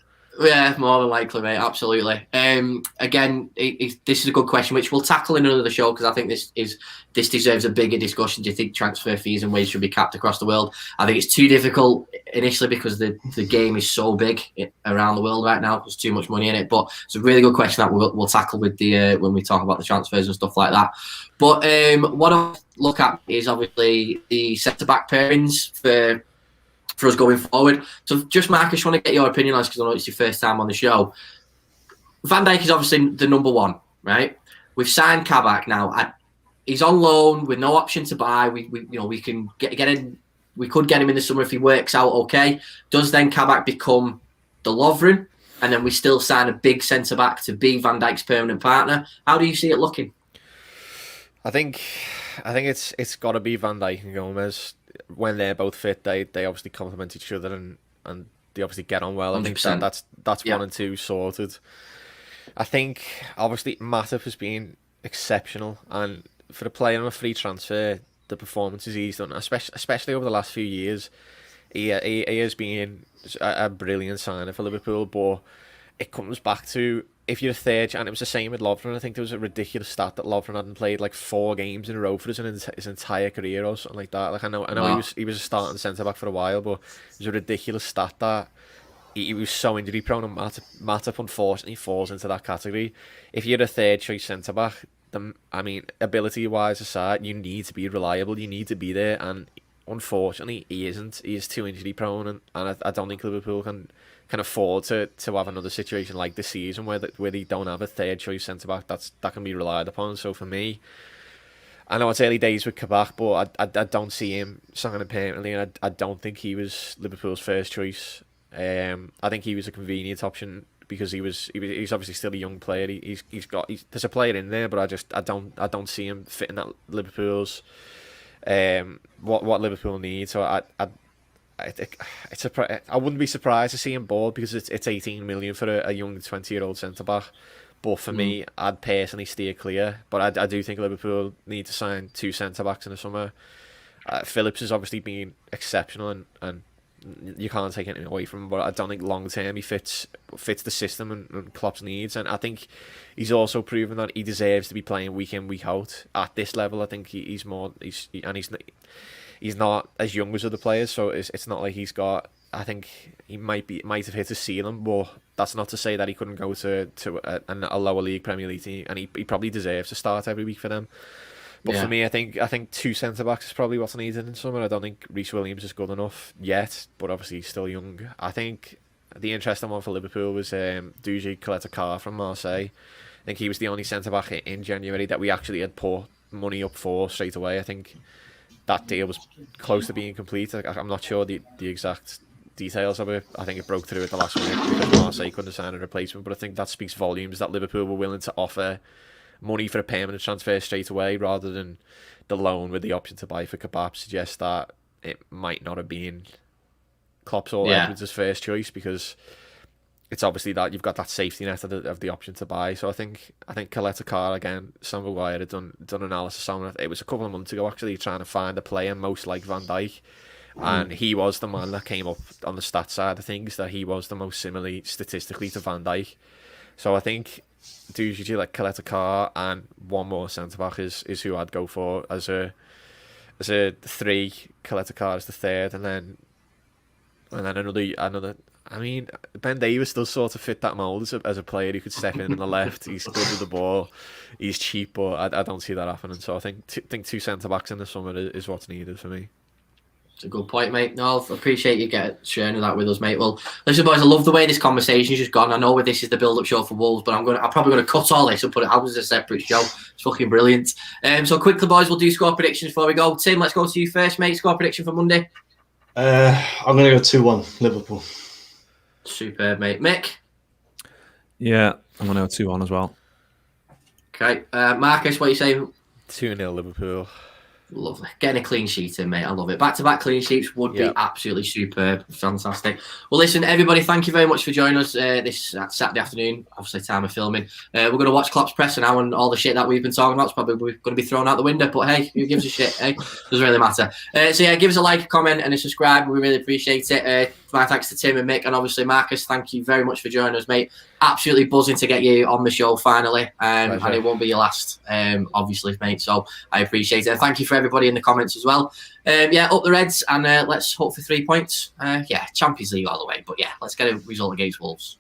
Yeah, more than likely, mate. Absolutely. Again, this is a good question, which we'll tackle in another show, because I think this deserves a bigger discussion. Do you think transfer fees and wages should be capped across the world? I think it's too difficult initially because the game is so big around the world right now. There's too much money in it. But it's a really good question that we'll tackle with the when we talk about the transfers and stuff like that. But what I look at is obviously the centre-back pairings for us going forward. So just Marcus, I want to get your opinion on this because I know it's your first time on the show. Van Dijk is obviously the number one, right? We've signed Kabak now. He's on loan with no option to buy. We can get him. We could get him in the summer if he works out okay. Does then Kabak become the Lovren, and then we still sign a big centre back to be Van Dijk's permanent partner? How do you see it looking? I think it's got to be Van Dijk and Gomez. When they're both fit, they obviously complement each other and they obviously get on well. 100%. I think that's 1 and 2 sorted. I think obviously Matip has been exceptional, and for a player on a free transfer, the performances he's done, especially over the last few years, he has been a brilliant signer for Liverpool. But it comes back to, if you're a third, and it was the same with Lovren. I think there was a ridiculous stat that Lovren hadn't played like 4 games in a row for his entire career or something like that. Like I know wow. he was a starting centre back for a while, but it was a ridiculous stat that he was so injury prone, and Matip unfortunately falls into that category. If you're a third choice centre back, ability wise aside, you need to be reliable. You need to be there, and unfortunately he isn't. He is too injury prone, and I don't think Liverpool can afford to have another situation like this season where they don't have a third choice centre back that can be relied upon. So for me, I know it's early days with Kabak, but I don't see him signing permanently, and I don't think he was Liverpool's first choice. I think he was a convenient option because he's obviously still a young player. There's a player in there, but I don't see him fitting that Liverpool's what Liverpool need. So I wouldn't be surprised to see him board because it's 18 million for a young 20-year-old centre back. But for me, I'd personally steer clear. But I do think Liverpool need to sign 2 centre backs in the summer. Phillips has obviously been exceptional, and you can't take anything away from him. But I don't think long term he fits the system and Klopp's needs. And I think he's also proven that he deserves to be playing week in, week out at this level. I think he's not as young as other players, so it's not like he's got. I think he might have hit a ceiling, but that's not to say that he couldn't go to a lower league Premier League team, and he probably deserves to start every week for them. But for me, I think 2 centre backs is probably what's needed in summer. I don't think Reece Williams is good enough yet, but obviously he's still young. I think the interesting one for Liverpool was Dijk Kaleta from Marseille. I think he was the only centre back in January that we actually had put money up for straight away. I think that deal was close to being complete. I'm not sure the exact details of it. I think it broke through at the last minute because Marseille couldn't sign a replacement. But I think that speaks volumes that Liverpool were willing to offer money for a permanent transfer straight away rather than the loan with the option to buy for Kebab. Suggests that it might not have been Klopp's or Edwards' first choice, because it's obviously that you've got that safety net of the option to buy. So I think Kaleta Carr, again, Sam Maguire had done analysis on it. It was a couple of months ago actually, trying to find a player most like Van Dijk, and he was the man that came up on the stats side of things, that he was the most similarly statistically to Van Dijk. So I think usually like Kaleta Carr and one more centre back is who I'd go for as a 3. Kaleta Carr is the 3rd, and then another. I mean, Ben Davies still sort of fit that mould as a player who could step in on the left. He's good with the ball. He's cheap, but I don't see that happening. So I think 2 centre backs in the summer is what's needed for me. It's a good point, mate. No, I appreciate you sharing that with us, mate. Well, listen, boys, I love the way this conversation's just gone. I know this is the build-up show for Wolves, but I'm probably going to cut all this and put it out as a separate show. It's fucking brilliant. So quickly, boys, we'll do score predictions before we go. Tim, let's go to you first, mate. Score prediction for Monday. I'm going to go 2-1 Liverpool. Superb, mate. Mick? Yeah, I'm going to go 2-1 as well. Okay. Marcus, what are you saying? 2-0 Liverpool. Lovely. Getting a clean sheet in, mate. I love it. Back-to-back clean sheets would be absolutely superb. Fantastic. Well, listen, everybody, thank you very much for joining us this Saturday afternoon. Obviously, time of filming. We're going to watch Klopp's presser now, and all the shit that we've been talking about is probably going to be thrown out the window. But hey, who gives a shit, eh? Doesn't really matter. So yeah, give us a like, a comment, and a subscribe. We really appreciate it. My thanks to Tim and Mick, and obviously Marcus. Thank you very much for joining us, mate. Absolutely buzzing to get you on the show finally, and it won't be your last, obviously, mate. So I appreciate it, and thank you for everybody in the comments as well. Yeah, up the Reds, and let's hope for 3 points. Yeah, Champions League all the way, but yeah, let's get a result against Wolves.